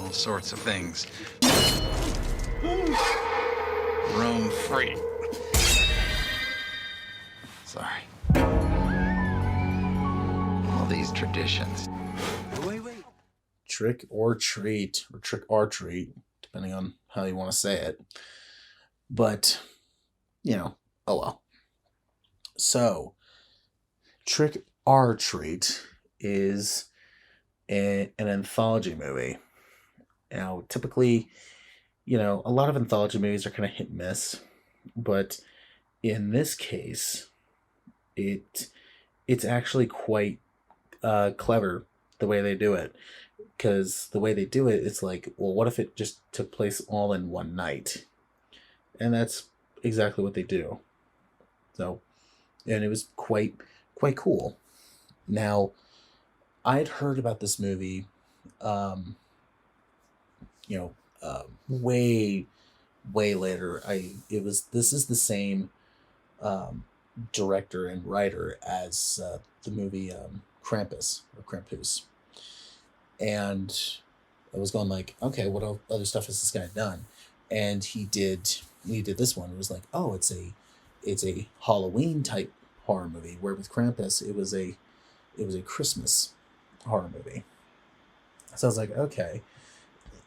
all sorts of things. Roam free. Sorry. All these traditions. Wait. Trick or treat, or trick or treat, depending on how you want to say it. But, oh well. So, Trick or Treat is an anthology movie. Now, typically, a lot of anthology movies are kind of hit and miss, but in this case, it's actually quite clever the way they do it. Because the way they do it, it's like, well, what if it just took place all in one night? And that's exactly what they do. So, and it was quite cool. Now, I'd heard about this movie, um, way later. This is the same director and writer as the movie Krampus or Krampus, and I was going like, okay, what other stuff has this guy done? And he did this one. It was like, oh, it's a Halloween type horror movie. Where with Krampus, it was a Christmas horror movie. So I was like, okay.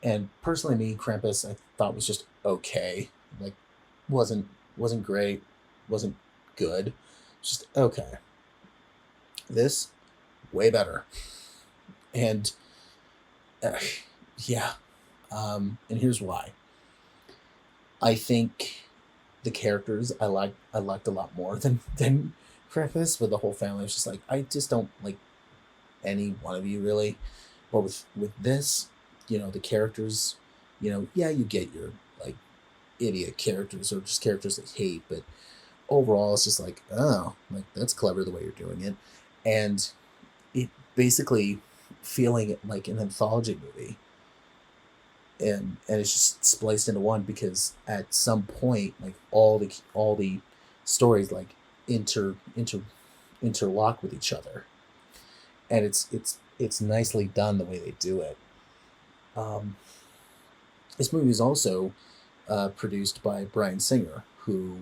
And personally, me, Krampus, I thought was just okay. Like, wasn't great, wasn't good, just okay. This way better, and uh, yeah. And here's why. I think the characters I liked a lot more than Krampus. With the whole family, it's just like I just don't like any one of you really. But with this, the characters, yeah, you get your like idiot characters or just characters that hate, but overall it's just like, oh, like that's clever the way you're doing it. And it basically feeling like an anthology movie, and it's just spliced into one because at some point like all the stories like interlock with each other, and it's nicely done the way they do it. um, this movie is also produced by Bryan Singer, who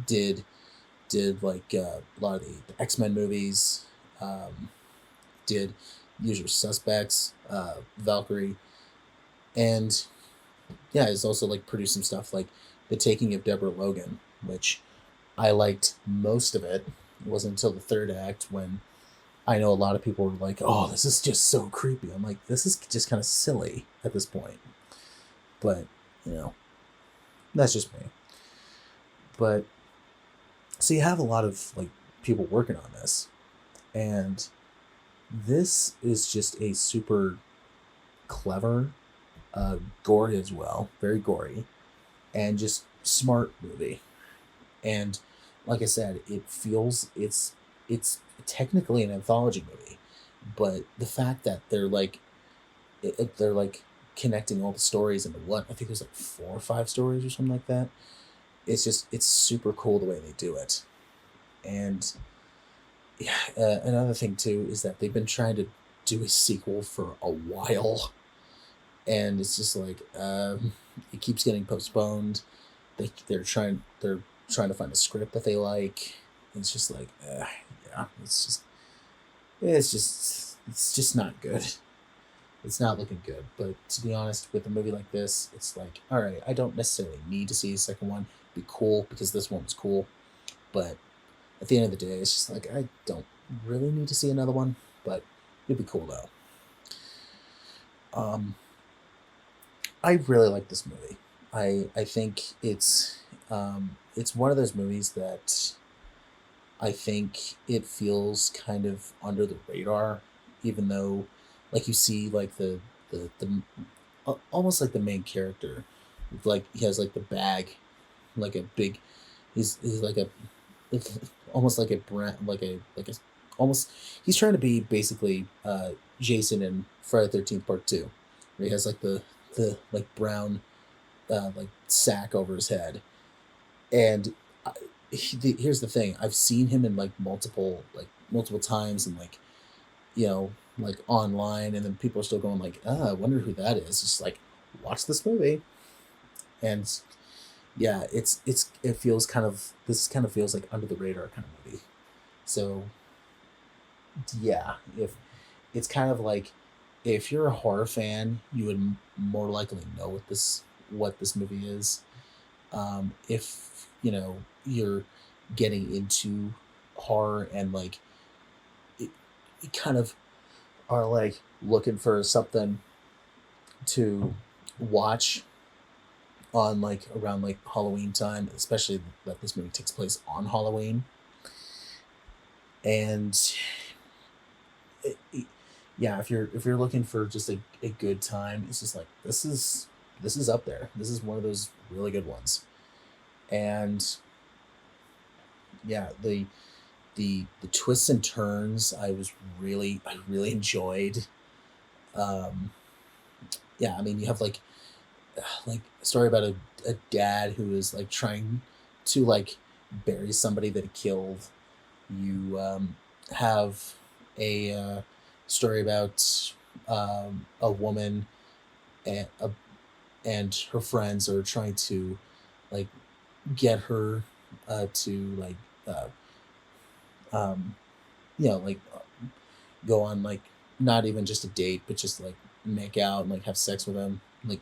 did like a lot of the X-Men movies, um, did Usual Suspects, Valkyrie, and yeah, he's also like produced some stuff like The Taking of Deborah Logan, which I liked most of it. It wasn't until the third act when I know a lot of people were like, "Oh, this is just so creepy." I'm like, "This is just kind of silly at this point," but you know, that's just me. But so you have a lot of like people working on this, and this is just a super clever, gory as well, very gory, and just smart movie. And like I said, it's technically an anthology movie, but the fact that they're like connecting all the stories into one, I think there's like 4 or 5 stories or something like that. It's super cool the way they do it. And yeah, another thing too is that they've been trying to do a sequel for a while, and it's just like it keeps getting postponed. They're trying to find a script that they like. It's just like yeah, it's just not good. It's not looking good. But to be honest, with a movie like this, it's like, all right, I don't necessarily need to see a second one. It'd be cool because this one was cool, but at the end of the day, it's just like I don't really need to see another one. But it'd be cool though. Um, I really like this movie. I think it's one of those movies that I think it feels kind of under the radar, even though, like you see, like the almost like the main character, like he has like the bag, like a big, he's like a, almost like a brand, like a, almost he's trying to be basically Jason in Friday 13th Part Two, where he has like the like brown like sack over his head, and here's the thing: I've seen him in like multiple times, and like, you know like online, and then people are still going like, I wonder who that is. It's just like, watch this movie. And yeah, it feels kind of, this kind of feels like under the radar kind of movie. So yeah, if it's kind of like, if you're a horror fan, you would more likely know what this movie is. If you're getting into horror and like you kind of are like looking for something to watch on like around like Halloween time, especially that this movie takes place on Halloween. And yeah, if you're looking for just a good time, it's just like, this is up there. This is one of those really good ones. And yeah, the twists and turns I really enjoyed. Um, yeah, I mean, you have like a story about a dad who is like trying to like bury somebody that he killed. You have a story about a woman and her friends are trying to like get her to like uh, um, like go on like not even just a date, but just like make out and like have sex with him, like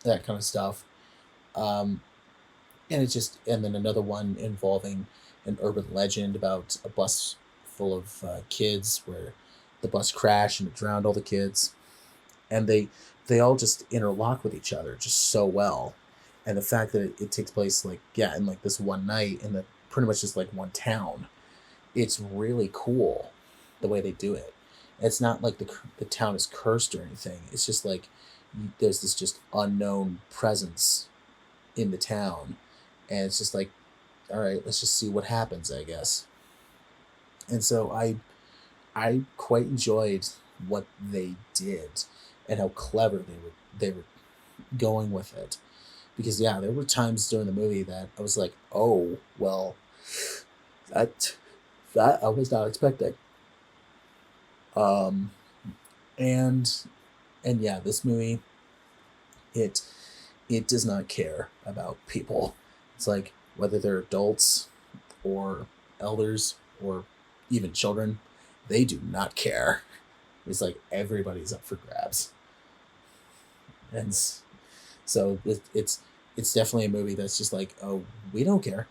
that kind of stuff. Um, and it's just, and then another one involving an urban legend about a bus full of kids where the bus crashed and it drowned all the kids, and they all just interlock with each other just so well. And the fact that it takes place like, yeah, in like this one night in the pretty much just like one town, it's really cool the way they do it. It's not like the town is cursed or anything. It's just like there's this just unknown presence in the town, and it's just like, all right, let's just see what happens, I guess. And so I quite enjoyed what they did and how clever they were going with it. Because yeah, there were times during the movie that I was like, oh well, that that I was not expecting. Um, and and yeah, this movie, it it does not care about people. It's like whether they're adults or elders or even children, they do not care. It's like everybody's up for grabs. And so it's definitely a movie that's just like, oh, we don't care.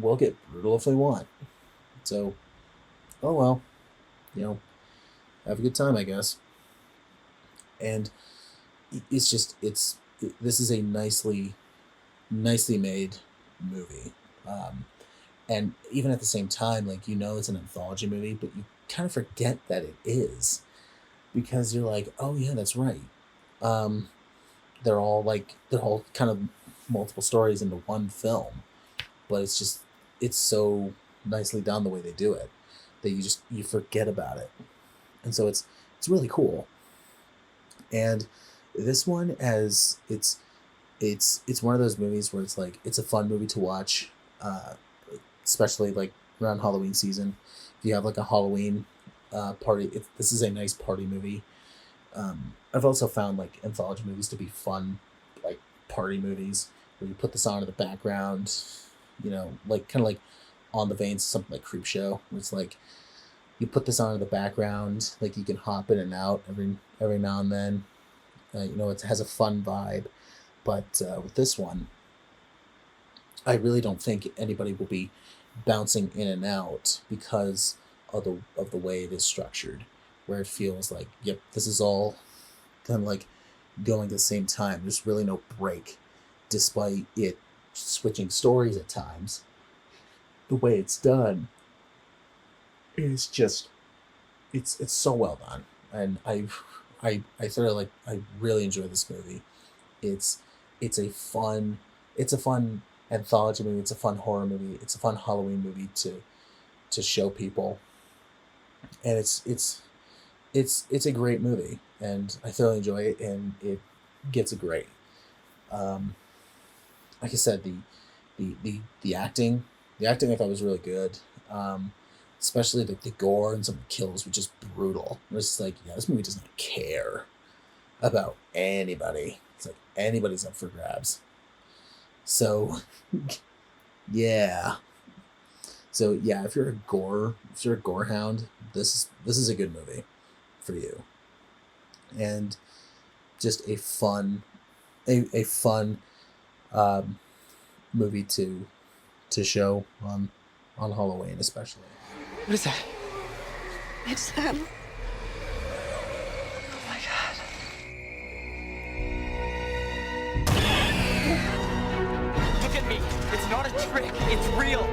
We'll get brutal if we want. So, oh well, you know, have a good time, I guess. And it's just this is a nicely made movie. Um, and even at the same time, like, it's an anthology movie, but you kind of forget that it is, because you're like, oh yeah, that's right. Um, they're all kind of multiple stories into one film, but it's so nicely done the way they do it that you forget about it, and so it's really cool. And this one, as it's one of those movies where it's like, it's a fun movie to watch, uh, especially like around Halloween season. If you have like a Halloween party, this is a nice party movie. I've also found like anthology movies to be fun, like party movies where you put this on in the background, like kind of like on the veins of something like Creepshow, where it's like you put this on in the background, like you can hop in and out every now and then. It has a fun vibe, but with this one, I really don't think anybody will be bouncing in and out because of the way it is structured, where it feels like, yep, this is all kind of like going at the same time. There's really no break, despite it switching stories at times. The way it's done is just, it's so well done, and I sort of like, I really enjoy this movie. It's it's a fun it's a fun anthology movie. It's a fun horror movie. It's a fun Halloween movie to show people, and it's a great movie, and I thoroughly enjoy it, and it gets a great. Um, like I said, the acting I thought was really good. Um, especially the gore and some of the kills were just brutal. It's just like, yeah, this movie does not care about anybody. It's like anybody's up for grabs. So, yeah. So yeah, if you're a gore hound, this is a good movie for you. And just a fun movie to show on Halloween especially. What is that? It's them. Oh my god. Look at me. It's not a trick. It's real.